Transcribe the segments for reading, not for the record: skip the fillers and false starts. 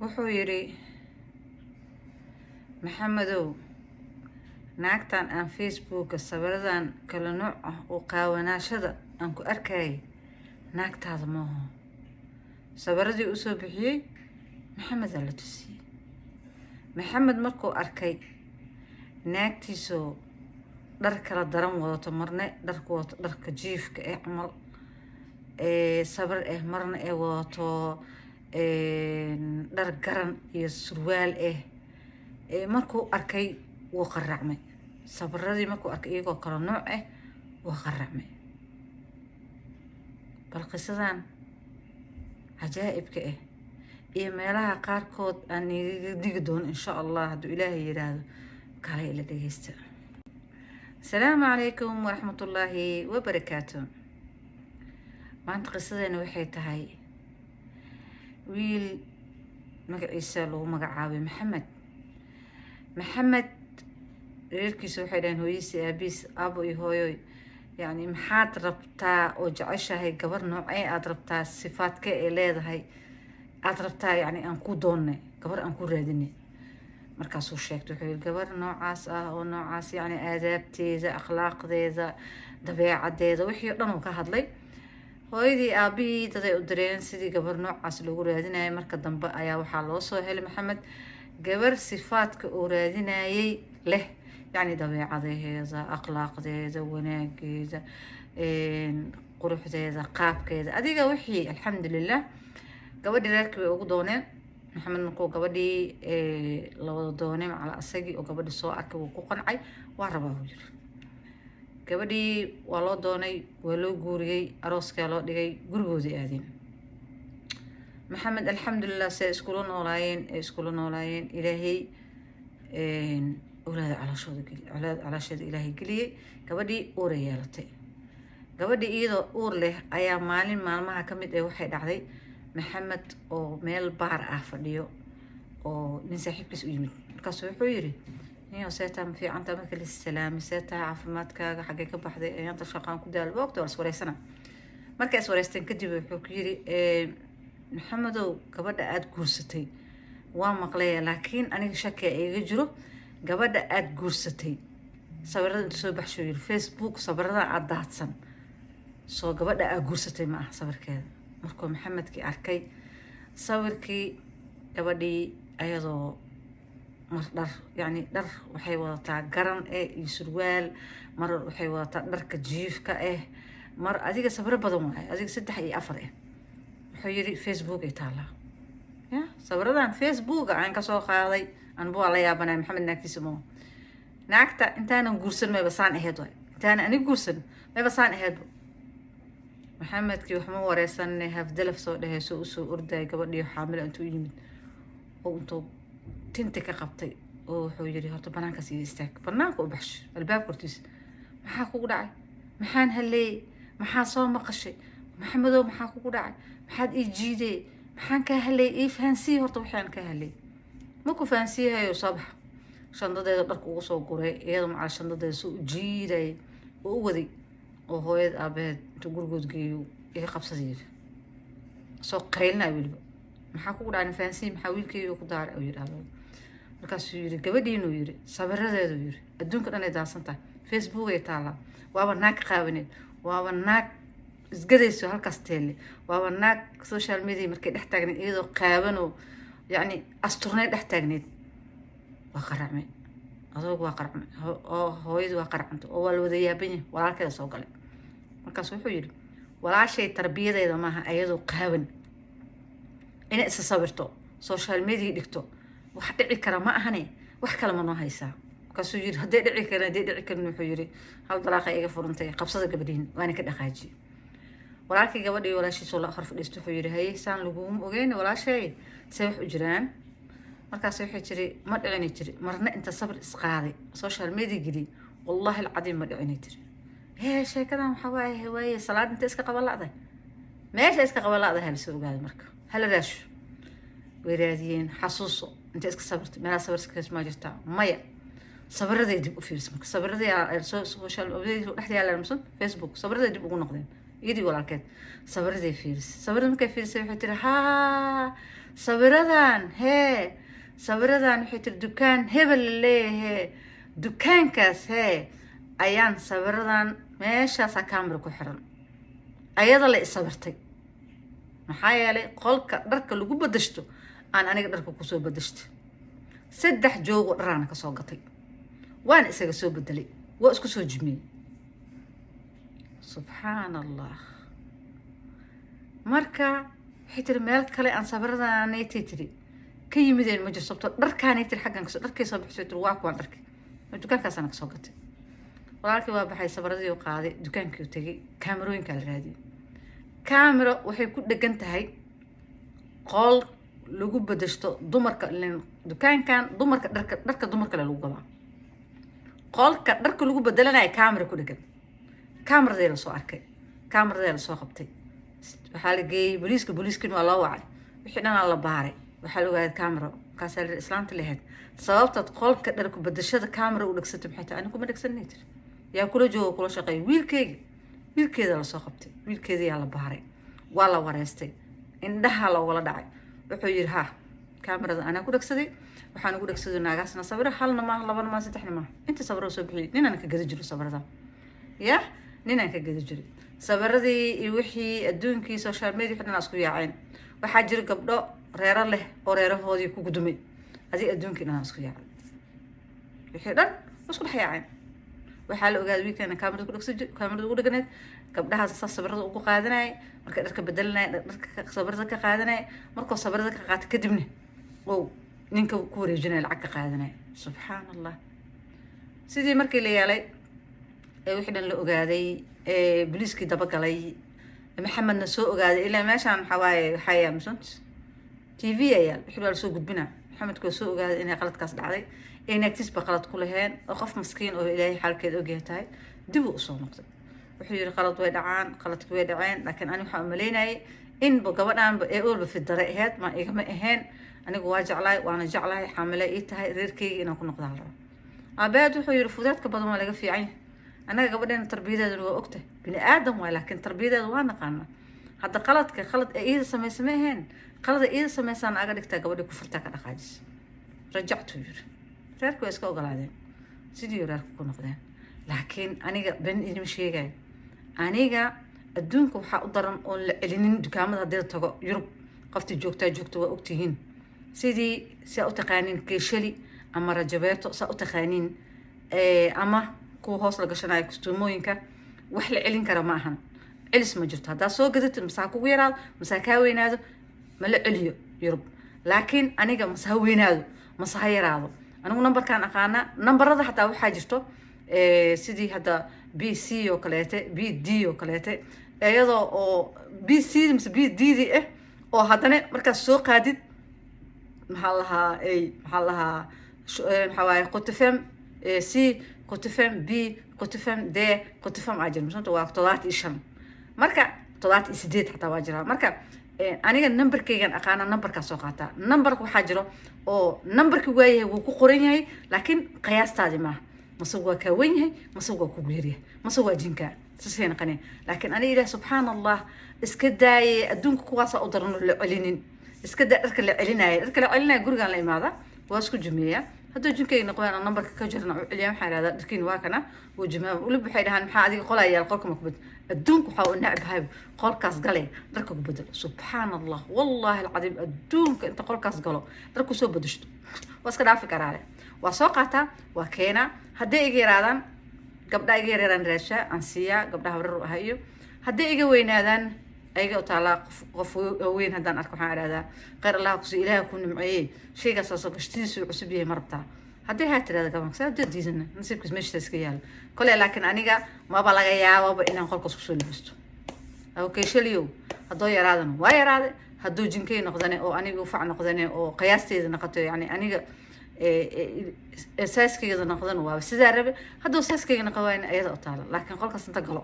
wuxuu yidhi maxamedow naagtan aan facebooka sawiradan kala nooc ah oo qaawanaashada aan ku arkayay naagtaada maaho. sawiradii u soo bixiyey maxamedaa la tusiyey. maxamed markuu arkay naagtiisoo dhar kala daran wadato, marne dharku wadato dharka jiifka camal sawir marna wadato dhar garan iyo surwaal markuu arkay wuu qaracmay. sawiradii markuu arkay iyagoo kala nooc wuu qaracmay. bal qisadan cajaa'ibka iyo meelaha qaarkood aan igaga digi doono insha allah hadduu ilaahay yidhaahdo kale ila dhegeysta. asalaamu calaykum waraxmatullaahi wabarakaatu. maanta qisadeena waxay tahay wiil magaciisa lagu magacaabay maxamed reerkiisa waxay dhaheen hooyadiisa aabiis aabo iyo hooyoy yani maxaad rabtaa oo jeceshahay gabar noocee aad rabtaa sifaadka leedahay aad rabtaa yani aan ku doonay gabar aan ku raadinay. markaasuu sheegtay wuxuu yidhi gabar noocaas ah oo noocaas yani aadaabteeda akhlaaqdeeda dabeecadeeda wixii o dhan uu ka hadlay. hooyadii aabihii daday u direen sidii gabar noocaas loogu raadinayay. marka dambe ayaa waxaa loo soo helay maxamed gabar sifaadka uu raadinayay leh, yani dabeecadeeda akhlaaqdeeda wanaageeda quruxdeeda qaabkeeda adiga wixii alxamdulilah. gabadhii reerkii bay ugu dooneen. maxamed markuu gabadhii la wada doonay macala asagii oo gabadhii soo arkay wuu ku qancay, waa rabaa buu yiri. gabadhii waa loo doonay, waa loo guuriyey, arooskaa loo dhigay, gurigoodii aadeen. maxamed alxamdulilah say iskula noolaayeen ilaahay awlaada caloosheeda ilaahay geliyey. gabadhii uuray yeelatay. gabadhii iyadoo uur leh ayaa maalin maalmaha ka mid waxay dhacday maxamed oo meel baar ah fadhiyo oo nin saaxiibkiis u yimid. markaasu wuxuu yidhi niyo seetaa ma fiicantaa marka la salaamay, seetaa caafimaadkaaga xaggee ka baxday ayaanta shaqaan ku daal boogta waa iswareysana. markay iswareysteen kadib wuxuu ku yidhi maxamedow gabadha aada guursatay waa maqlaya, laakiin aniga shakiya iga jiro. gabadha aada guursatay sawirada inta soo baxsho yiri facebook sawirada aada daadsan soo gabadha aada guursatay ma ah sawirkeeda. markuu maxamedkii arkay sawirkii gabadhii ayadoo mar dhar yani dhar waxay wadataa garan iyo surwaal, mar waxay wadataa dharka jiifka mar adiga sawiro badan waaye adiga 3 iyo 4 wuxuu yiri facebook ay taalaa ya sawiradan facebook aan ka soo qaaday anbu la yaabanay maxamed naagtiisa moo naagta intaanan guursan mayba saan ahayd waay intaan ani guursan mayba saan ahayd. maxamedkii wax ma wareysanay hafdalaf soo dhahayso u soo orday gabadhii xaamil intuu yimid oo intuu tinta ka qabtay oo wuxuu yiri horta banaanka sii istaag, banaanka u baxsh albaabka hortiisa. maxaa kugu dhacay? maxaan halay? maxaa soo maqashay? maxamedow maxaa kugu dhacay? maxaad ii jiiday? maxaan ka halay? ii fahansii horta waxaan ka halay. ma ku fahansiihayo sabax shandadeeda dharka ugu soo guray iyadoo macal shandadeeda soo jiiday oo u waday oo hooyad aabeed intuu gurigood geeyo iga qabsadayay soo qaylnaa weliba. maxaa kugu dhacay? fahansii maxaa wiilkeyga ku daaray oo yidhaahdo. markaasuu yiri gabadhiinuu yiri sawiradeedu yiri adduunka dhan ay daadsan tahay facebook ay taalaa, waaba naag qaawaneed, waaba naag isgadayso halkaas teelle, waaba naag social media markay dhex taagneed iyadoo qaawanoo يعني أسطورني دحتاجنيد وقرعمي أذوق وقرعمي هو يد وقرعمت أول وذي بيني ولا كذا سوق له مركز وحيل ولا شيء تربية إذا ما أيده قهون إن صبرته سوشيال ميديا دكتور وحتى الكلام ما هني وحكي لما نهاي ساعة مركز وحيل هدي كنا وحيري هل طلاق إيه فرنتي قبصة قبلين وأنا كده خاجي walaalkii gabadhii walaashii soo la akhar fadhiisto wuxuu yiri hay saan laguum ogeyn walaashay say wax u jiraan. markaas waxay jiri ma dhicin jiri marna inta sabr isqaaday social media gidi wallahi alcadiim ma dhicin jiri sheekadan waxa waaye salaad inta iska qabalaaday meesha iska qabalaaday hal soo ogaad marka hal raash weeraadiyeen xasuuso inta iska sabrtay meela sabrska ma jirta maya sabraday dib u fiirsan marka sabraday social media dhexda yaalaan Facebook sabraday dib ugu noqdeen iyadii walaalkeed sawiraday fiirisay sawirada markay fiirisay waxay tiri haa sawiradan sawiradan waxay tiri dukaan hebel leeyahay dukaankaas ayaan sawiradan meeshaasaa camera ku xiran ayada la isawirtay maxaa yeelay qolka dharka lagu badashto aan aniga dharka kusoo badashtay 3 joog oo dharaana kasoo gatay waan isaga soo bedelay waa isku soo jimiyey subxaan allah marka waxay tiri meel kale aan sawiradaanaytay tiri ka yimideen ma jirto sababtoo dharkaanay tiri xaggan kasoo dharkay soo bixisay tiri waa kuwaan dharkii dukaankaasana kasoo gatay walaalkii waa baxay sawiradii u qaaday dukaankii u tegay kaamirooyinkaa la raadiyey kaamiro waxay ku dhegan tahay qol lagu badashto dumarka dukaankan dumarka dharka dumarka lagu gadaa qolka dharka lagu bedelanayo kaamiro ku dhegan kaamirada la soo arkay kaamirada la soo qabtay waxaa la geeyey booliiskii waa loo wacay wixii dhan la baaray waxaa la ogaaday kaamiro kaas la islaanta lahayd sababta qolka dharka badashada kaamiro u dhagsatay maxay tahay anigu ma dhagsanay tir yaa kula joogo kula shaqeey wiilkeeda la soo qabtay wiilkeeda yaa la baaray waa la wareystay indhaha loogala dhacay wuxuu yiri kaamirada anaa ku dhagsaday waxaan ugu dhagsaday naagaasna sawiro halna ma labana ma saddexna ma inta sawiro soo bixiyay ninaan ka gadi jiro sawirada ninaan ka gadi jiro sawiradii iyo wixii adduunkii social media xidhan isku yaaceen waxaa jira gabdho reero leh oo reerahoodii ku gudumay adiga adduunkii dhan isku yaacay wixii dhan isku dhex yaaceen waxaa la ogaaday wiilkeena kaamirada ugu dhaganeed gabdhahaas saa sawirada ugu qaadanayay markay dharka bedelanay dharka sawirada ka qaadanay markuu sawirada ka qaatay kadibna oo ninka ku wareejinay lacag ka qaadanay subxaan allah sidii markii la yeelay wixii dhan la ogaaday booliiskii dabagalay maxamedna soo ogaaday ilaa meeshaan waxaa yaa misont TV ayaa wixii waa soo gudbina maxamedku soo ogaaday inay qaladkaas dhacday naagtiisba qalad ku laheen oo qof maskiin oo ilaahay xaalkeeda ogyahay tahay dib u soo noqday wuxuu yiri qalad way dhaceen laakiin ani waxaan maleynayay in gabadhaanba ee oolba fidare ahayd ma igama ahayn anigu waana jeclahay xaamile ii tahay reerkeyga inaan ku noqdaan rabo aabeed wuxuu yiri fudaadka badan waa laga fiican anaga gabadheena tarbiyadeedu waa ogtahay bini aadam waay laakiin tarbiyadeedu waa naqaana hadda qalad ee iida samaysameen qalada iida samaysaan aga dhigtaa gabadhii ku furtaa ka dhaqaajis rajactu yiri reerku way iska ogolaadeen sidii reerku ku noqdeen laakiin aniga ben idin sheegay aniga adduunka waxaa u daran oo la celinin dukaamada haddii la tago Yurub qoftii joogta waa ogtihiin sidii saa u taqaaniin keeshali ama rajabeeto saa u taqaaniin ama kuwa hoos la gashanayo kustuumooyinka wax la celin kara ma ahan celis ma jirto haddaa soo gadatid masaa kugu yaraado masaa kaa weynaado ma la celiyo Yurub laakiin aniga masaa weynaado masaa ha yaraado anigu numberkaan aqaana numberada xataa waxaa jirto sidii hadda BC oo kaleete BD oo kaleete iyadoo oo BC mise BD oo haddana markaas soo qaadid maxaa lahaa qotifem C qotifem B qotifem D qotifem ajir misanta waa 75 marka 78 xataa waa jiraa marka aniga numberkaygan aqaana numberkaas soo qaataa numberka waxaa jiro oo numberka waayahay wuu ku qoran yahay laakiin qiyaastaadi maaha mase waa kaa wen yahay mase waa kugu yaryahay mase waa jinkaa sasay naqaneen laakiin aniga ilaah subxaan allah iska daaye adduunka kuwaasaa u daran la celinin iska daa dharka la celinaya gurigaan la imaada waa isku jumeeya hadduu jinkayga noqdaan numberka ka jirna u celiya waxaan ihahdaa dharkiin waa kana wuu jimaa ulib waxay dhahaan maxaa adiga qolaa yaal qolka ma kubad adduunka waxaa u necbahay qolkaas galay dharka ku bedelo subxaan allah wallaahi alcadiim adduunka inta qolkaas galo dharku soo bedeshto waa iska dhaafi karaale waa soo qaataa waa keenaa hadday iga yaraadaan gabdha iga yareeraan raashaa aan siiyaa gabdhaha warar u ahayo hadday iga weynaadaan ayaga u taalaa qof weyn haddaan arko waxaan idhahdaa khayr allah kusi ilaaha ku nimceeyey shaygaasoo gashtidiisu cusub yahay ma rabtaa hadday haa tirahda gabanka saa dad diidana nasiibkiis meesha iska yaalo kole laakiin aniga maba laga yaababa inaan qolkaas kusoo libisto okay shaliyow haddoo yaraadan waa yaraaday hadduu jinkay noqdane oo aniga ufac noqdane oo qiyaasteeda noqoto yani aniga saaskeyga noqdan waa sidaa rabe hadduu saaskeyga noqon waayna ayada u taala laakiin qolkaas inta galo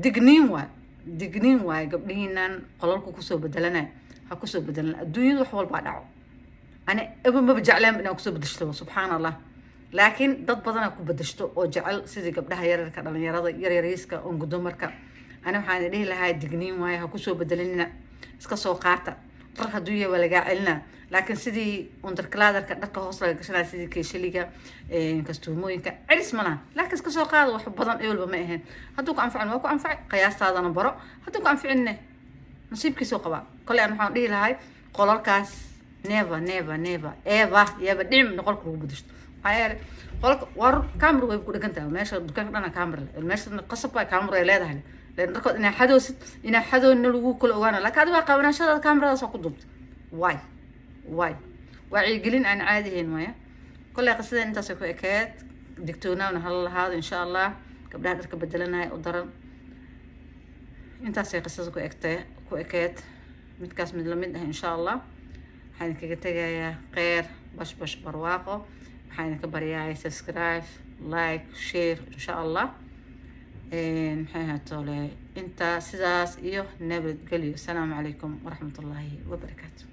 digniin waay gabdhihiinan qolalku kusoo bedelanay ha kusoo bedelan adduunyada wax walbaa dhaco ani maba jeclaan inaan kusoo bedeshto subxaan allah laakiin dad badanaa ku bedeshto oo jecel sidii gabdhaha yararka dhalinyarada yaryariiska ongudumarka أنا waxaan dhihi lahaa digniin waaye ha ku soo bedelinina iska soo qaata dhar hadduu yahay waa lagaa celinaa laakiin sidii undercladerka dharka hoos laga gashanaya sidii keeshaliga kastuumooyinka celis ma laha laakiin iska soo qaada wax badan ee walba ma ahayn hadduu ku anfacin waa ku anfacay qiyaastaadana baro hadduu ku anficinne nasiibkiisuu qabaa koley aan waxaan dhihi lahay qolalkaas never ever dhim qolka lagu bedeshto maxaa yeelay qolka war camera way ku dhagan tahay meesha dukaanka dhana camera meesha qasab baa camera ay leedahay leen dharkood inaa xadoosid inaa xadoonna lagu kala ogaana laakiin adiga waa qabanashada kameradaas ku duubta why wacyigelin aan caadi ahayn maya koley qisada intaasay ku ekeed digtoonaana hala lahaado insha allah gabdhaha dharka bedelanaya u daran intaasay qisada ku ekeed midkaas mid lamid ah insha allah waxaan kaga tegayaa kheyr bash barwaaqo waxaan ka baryahay subscribe like share insha allah maxay haatole inta sidaas iyo nabadgelyo assalaamu calaykum waraxmatullaahi wabarakaatu